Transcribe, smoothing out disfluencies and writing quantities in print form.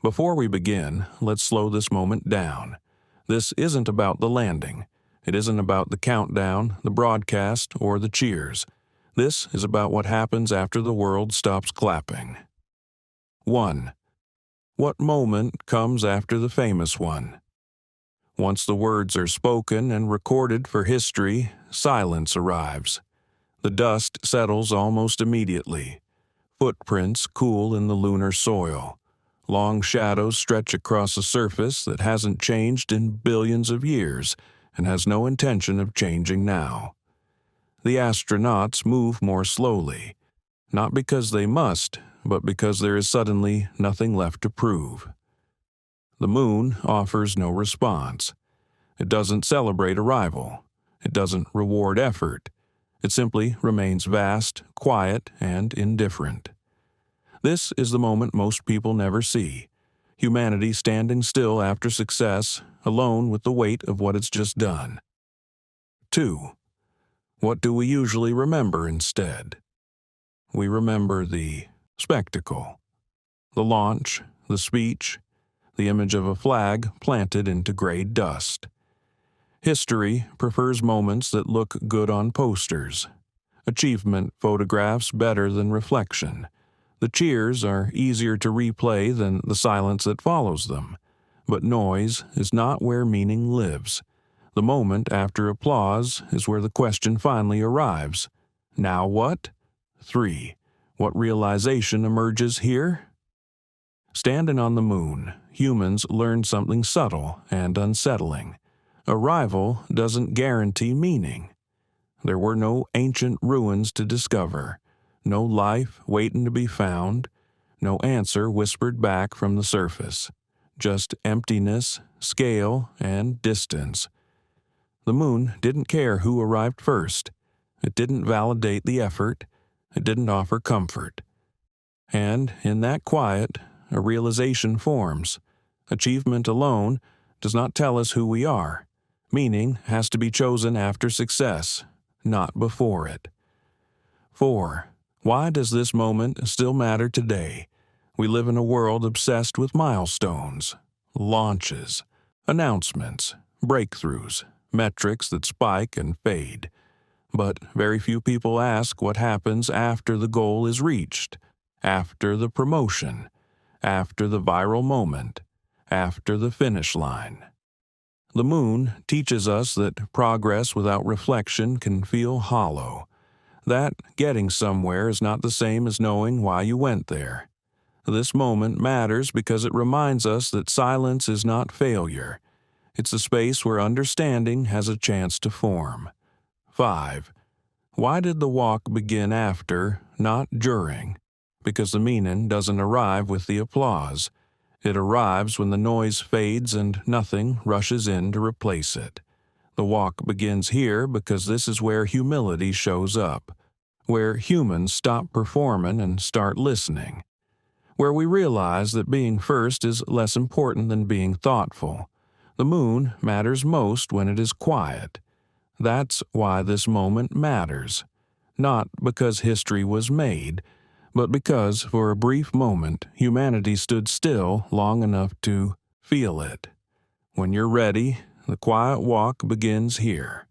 Before we begin, let's slow this moment down. This isn't about the landing. It isn't about the countdown, the broadcast, or the cheers. This is about what happens after the world stops clapping. 1. What moment comes after the famous one? Once the words are spoken and recorded for history, silence arrives. The dust settles almost immediately. Footprints cool in the lunar soil. Long shadows stretch across a surface that hasn't changed in billions of years and has no intention of changing now. The astronauts move more slowly, not because they must, but because there is suddenly nothing left to prove. The moon offers no response. It doesn't celebrate arrival. It doesn't reward effort. It simply remains vast, quiet, and indifferent. This is the moment most people never see. Humanity standing still after success, alone with the weight of what it's just done. 2. What do we usually remember instead? We remember the spectacle. The launch, the speech, the image of a flag planted into gray dust. History prefers moments that look good on posters. Achievement photographs better than reflection. The cheers are easier to replay than the silence that follows them. But noise is not where meaning lives. The moment after applause is where the question finally arrives. Now what? 3. What realization emerges here? Standing on the moon, humans learn something subtle and unsettling. Arrival doesn't guarantee meaning. There were no ancient ruins to discover, no life waiting to be found, no answer whispered back from the surface, just emptiness, scale, and distance. The moon didn't care who arrived first. It didn't validate the effort. It didn't offer comfort. And in that quiet, a realization forms. Achievement alone does not tell us who we are. Meaning has to be chosen after success, not before it. 4. Why does this moment still matter today? We live in a world obsessed with milestones, launches, announcements, breakthroughs, metrics that spike and fade. But very few people ask what happens after the goal is reached, after the promotion, after the viral moment, after the finish line. The moon teaches us that progress without reflection can feel hollow, that getting somewhere is not the same as knowing why you went there. This moment matters because it reminds us that silence is not failure. It's a space where understanding has a chance to form. 5. Why did the walk begin after, not during? Because the meaning doesn't arrive with the applause. It arrives when the noise fades and nothing rushes in to replace it. The walk begins here because this is where humility shows up, where humans stop performing and start listening, where we realize that being first is less important than being thoughtful. The moon matters most when it is quiet. That's why this moment matters, not because history was made, but because for a brief moment humanity stood still long enough to feel it. When you're ready, the quiet walk begins here.